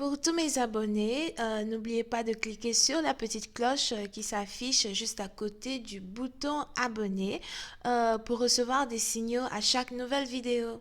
Pour tous mes abonnés, n'oubliez pas de cliquer sur la petite cloche qui s'affiche juste à côté du bouton abonner pour recevoir des signaux à chaque nouvelle vidéo.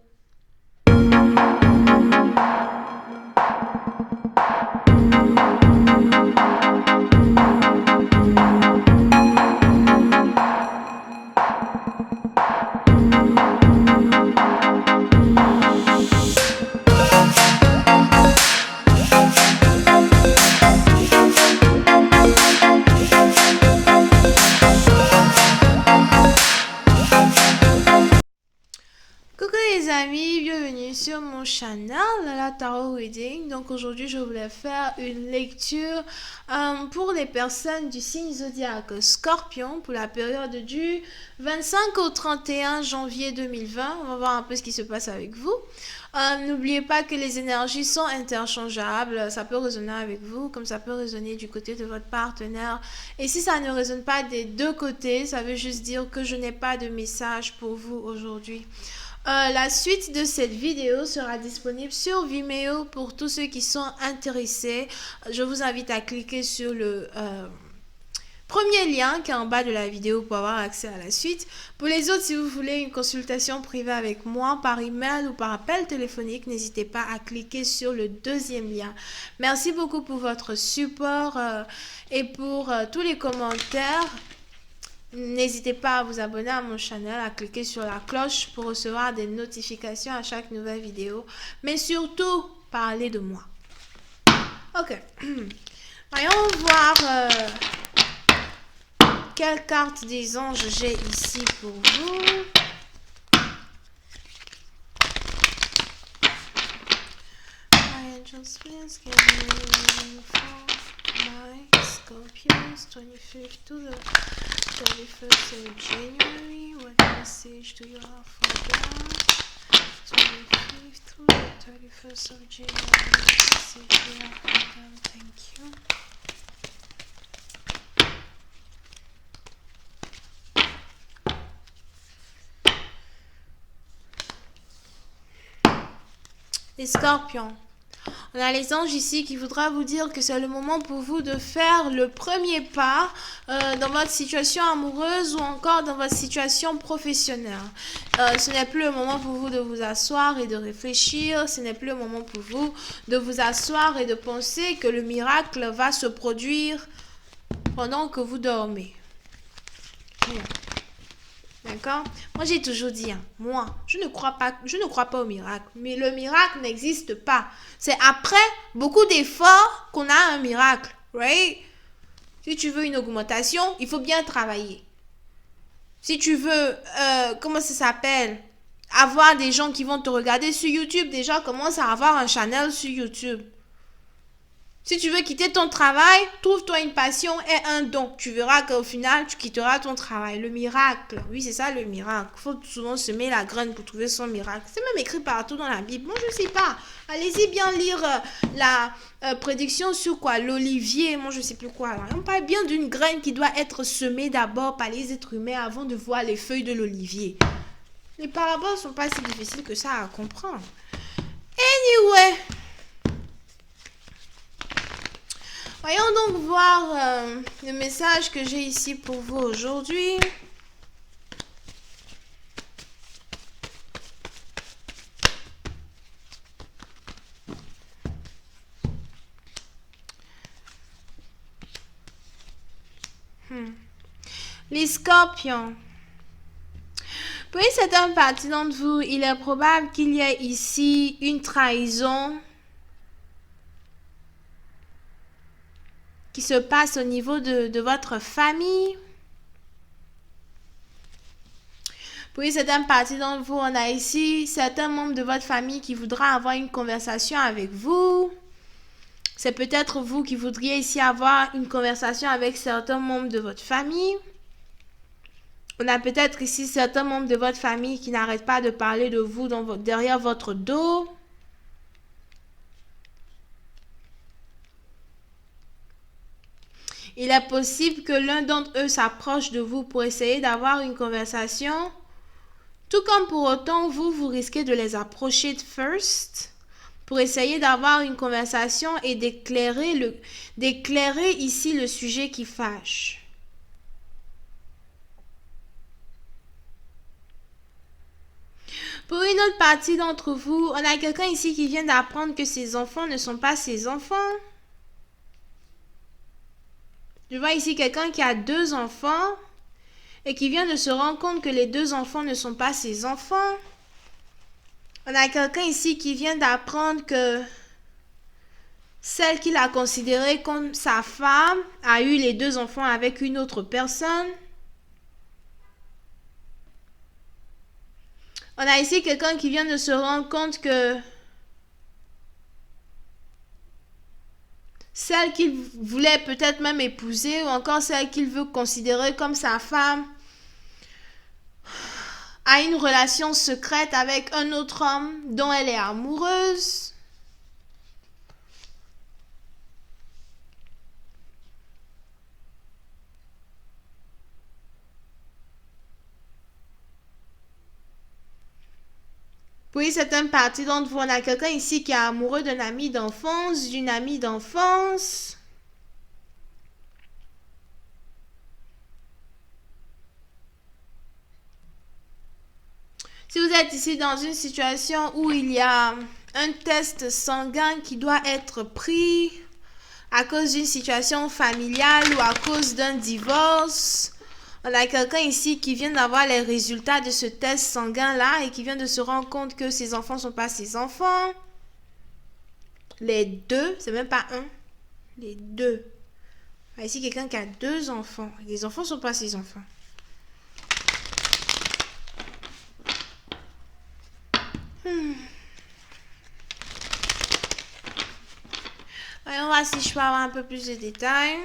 Coucou les amis, bienvenue sur mon channel la Tarot Reading. Donc aujourd'hui je voulais faire une lecture pour les personnes du signe zodiaque Scorpion pour la période du 25 au 31 janvier 2020. On va voir un peu ce qui se passe avec vous. N'oubliez pas que les énergies sont interchangeables, ça peut résonner avec vous comme ça peut résonner du côté de votre partenaire. Et si ça ne résonne pas des deux côtés, ça veut juste dire que je n'ai pas de message pour vous aujourd'hui. La suite de cette vidéo sera disponible sur Vimeo pour tous ceux qui sont intéressés. Je vous invite à cliquer sur le premier lien qui est en bas de la vidéo pour avoir accès à la suite. Pour les autres, si vous voulez une consultation privée avec moi par email ou par appel téléphonique, n'hésitez pas à cliquer sur le deuxième lien. Merci beaucoup pour votre support et pour tous les commentaires. N'hésitez pas à vous abonner à mon channel, à cliquer sur la cloche pour recevoir des notifications à chaque nouvelle vidéo. Mais surtout, parlez de moi. Ok. Voyons voir quelle carte des anges j'ai ici pour vous. Angels, please give me my Scorpions 25th to the 31st of January. What message do you have for them? 25th to the 31st of January. What message do you have for them? Thank you. Les Scorpions. On a les anges ici qui voudra vous dire que c'est le moment pour vous de faire le premier pas dans votre situation amoureuse ou encore dans votre situation professionnelle. Ce n'est plus le moment pour vous de vous asseoir et de réfléchir. Ce n'est plus le moment pour vous de vous asseoir et de penser que le miracle va se produire pendant que vous dormez. D'accord? Moi, j'ai toujours dit, moi, je ne crois pas au miracle. Mais le miracle n'existe pas. C'est après beaucoup d'efforts qu'on a un miracle. Right? Si tu veux une augmentation, il faut bien travailler. Si tu veux, comment ça s'appelle? Avoir des gens qui vont te regarder sur YouTube, déjà commence à avoir un channel sur YouTube. Si tu veux quitter ton travail, trouve-toi une passion et un don. Tu verras qu'au final, tu quitteras ton travail. Le miracle. Oui, c'est ça le miracle. Il faut souvent semer la graine pour trouver son miracle. C'est même écrit partout dans la Bible. Moi, je ne sais pas. Allez-y bien lire la prédiction sur quoi? L'olivier. Moi, je ne sais plus quoi. Alors, on parle bien d'une graine qui doit être semée d'abord par les êtres humains avant de voir les feuilles de l'olivier. Les paraboles ne sont pas si difficiles que ça à comprendre. Anyway. Voyons donc voir le message que j'ai ici pour vous aujourd'hui. Les Scorpions. Pour certaines parties d'entre vous, il est probable qu'il y ait ici une trahison qui se passe au niveau de votre famille. Pour certaines parties d'entre vous, on a ici certains membres de votre famille qui voudra avoir une conversation avec vous. C'est peut-être vous qui voudriez ici avoir une conversation avec certains membres de votre famille. On a peut-être ici certains membres de votre famille qui n'arrêtent pas de parler de vous derrière votre dos. Il est possible que l'un d'entre eux s'approche de vous pour essayer d'avoir une conversation. Tout comme pour autant, vous risquez de les approcher first pour essayer d'avoir une conversation et d'éclairer ici le sujet qui fâche. Pour une autre partie d'entre vous, on a quelqu'un ici qui vient d'apprendre que ses enfants ne sont pas ses enfants. Je vois ici quelqu'un qui a 2 enfants et qui vient de se rendre compte que les 2 enfants ne sont pas ses enfants. On a quelqu'un ici qui vient d'apprendre que celle qu'il a considérée comme sa femme a eu les 2 enfants avec une autre personne. On a ici quelqu'un qui vient de se rendre compte que celle qu'il voulait peut-être même épouser ou encore celle qu'il veut considérer comme sa femme a une relation secrète avec un autre homme dont elle est amoureuse. Puis certaines parties d'entre vous, on a quelqu'un ici qui est amoureux d'un ami d'enfance, d'une amie d'enfance. Si vous êtes ici dans une situation où il y a un test sanguin qui doit être pris à cause d'une situation familiale ou à cause d'un divorce, on a quelqu'un ici qui vient d'avoir les résultats de ce test sanguin-là et qui vient de se rendre compte que ses enfants ne sont pas ses enfants. Les 2, c'est même pas un. Les 2. Ici, quelqu'un qui a 2 enfants. Les enfants ne sont pas ses enfants. Voyons voir si je peux avoir un peu plus de détails.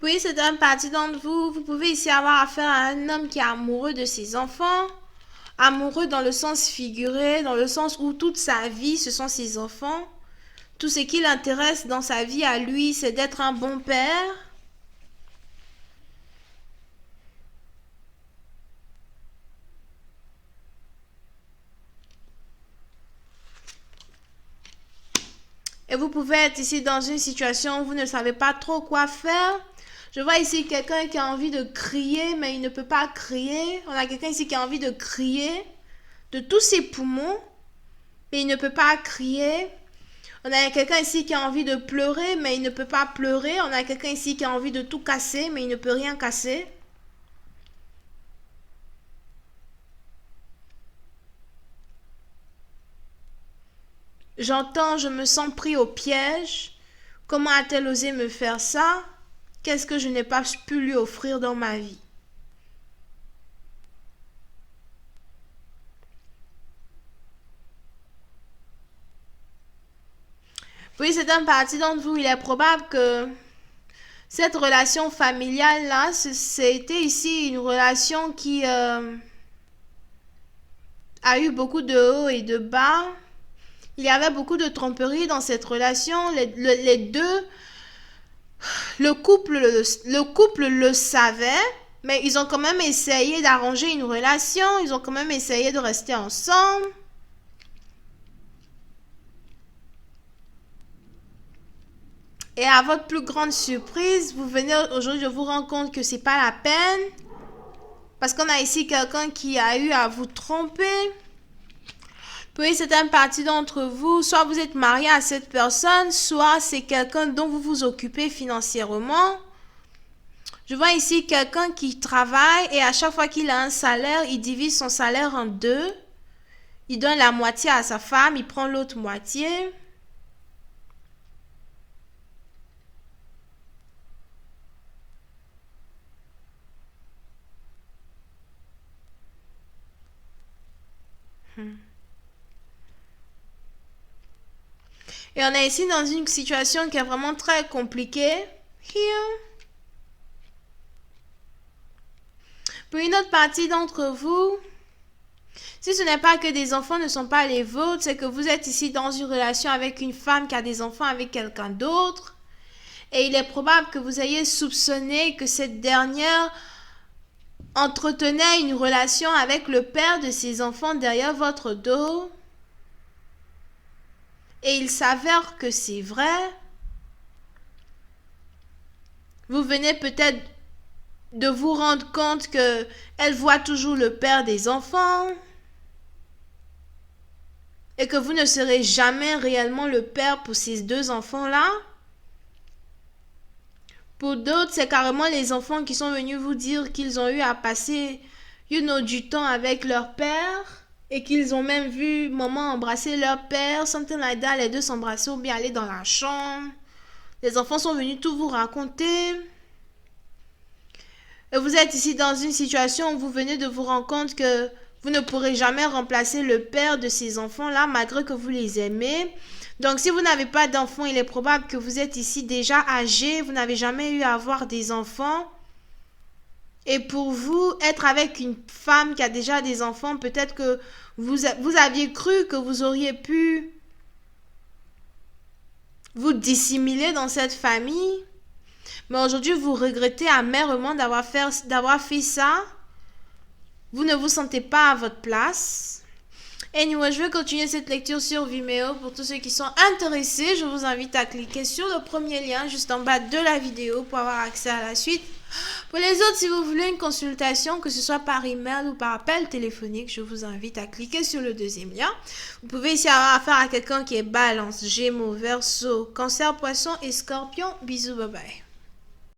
Oui, c'est une partie d'entre vous. Vous pouvez ici avoir affaire à un homme qui est amoureux de ses enfants. Amoureux dans le sens figuré, dans le sens où toute sa vie, ce sont ses enfants. Tout ce qui l'intéresse dans sa vie à lui, c'est d'être un bon père. Et vous pouvez être ici dans une situation où vous ne savez pas trop quoi faire. Je vois ici quelqu'un qui a envie de crier, mais il ne peut pas crier. On a quelqu'un ici qui a envie de crier de tous ses poumons, mais il ne peut pas crier. On a quelqu'un ici qui a envie de pleurer, mais il ne peut pas pleurer. On a quelqu'un ici qui a envie de tout casser, mais il ne peut rien casser. J'entends, je me sens pris au piège. Comment a-t-elle osé me faire ça? Qu'est-ce que je n'ai pas pu lui offrir dans ma vie? Oui, c'est un parti d'entre vous. Il est probable que cette relation familiale-là, c'était ici une relation qui a eu beaucoup de hauts et de bas. Il y avait beaucoup de tromperie dans cette relation. Les deux, le couple le savait, mais ils ont quand même essayé d'arranger une relation. Ils ont quand même essayé de rester ensemble. Et à votre plus grande surprise, vous venez aujourd'hui de vous rendre compte que c'est pas la peine. Parce qu'on a ici quelqu'un qui a eu à vous tromper. Puis c'est une partie d'entre vous, soit vous êtes marié à cette personne, soit c'est quelqu'un dont vous vous occupez financièrement. Je vois ici quelqu'un qui travaille et à chaque fois qu'il a un salaire, il divise son salaire en 2. Il donne la moitié à sa femme, il prend l'autre moitié. Et on est ici dans une situation qui est vraiment très compliquée. Here. Pour une autre partie d'entre vous, Si ce n'est pas que des enfants ne sont pas les vôtres, c'est que vous êtes ici dans une relation avec une femme qui a des enfants avec quelqu'un d'autre. Et il est probable que vous ayez soupçonné que cette dernière entretenait une relation avec le père de ses enfants derrière votre dos. Et il s'avère que c'est vrai. Vous venez peut-être de vous rendre compte que elle voit toujours le père des enfants et que vous ne serez jamais réellement le père pour ces deux enfants-là. Pour d'autres, c'est carrément les enfants qui sont venus vous dire qu'ils ont eu à passer du temps avec leur père et qu'ils ont même vu maman embrasser leur père, something like that, les deux s'embrasser ou bien aller dans la chambre. Les enfants sont venus tout vous raconter. Et vous êtes ici dans une situation où vous venez de vous rendre compte que vous ne pourrez jamais remplacer le père de ces enfants-là malgré que vous les aimez. Donc si vous n'avez pas d'enfants, il est probable que vous êtes ici déjà âgé, vous n'avez jamais eu à avoir des enfants. Et pour vous, être avec une femme qui a déjà des enfants, peut-être que vous aviez cru que vous auriez pu vous dissimuler dans cette famille. Mais aujourd'hui, vous regrettez amèrement d'avoir fait ça. Vous ne vous sentez pas à votre place. Anyway, je vais continuer cette lecture sur Vimeo. Pour tous ceux qui sont intéressés, je vous invite à cliquer sur le premier lien juste en bas de la vidéo pour avoir accès à la suite. Pour les autres, si vous voulez une consultation, que ce soit par email ou par appel téléphonique, je vous invite à cliquer sur le deuxième lien. Vous pouvez ici avoir affaire à quelqu'un qui est Balance, Gémeaux, Verseau, Cancer, Poisson et Scorpion. Bisous, bye bye.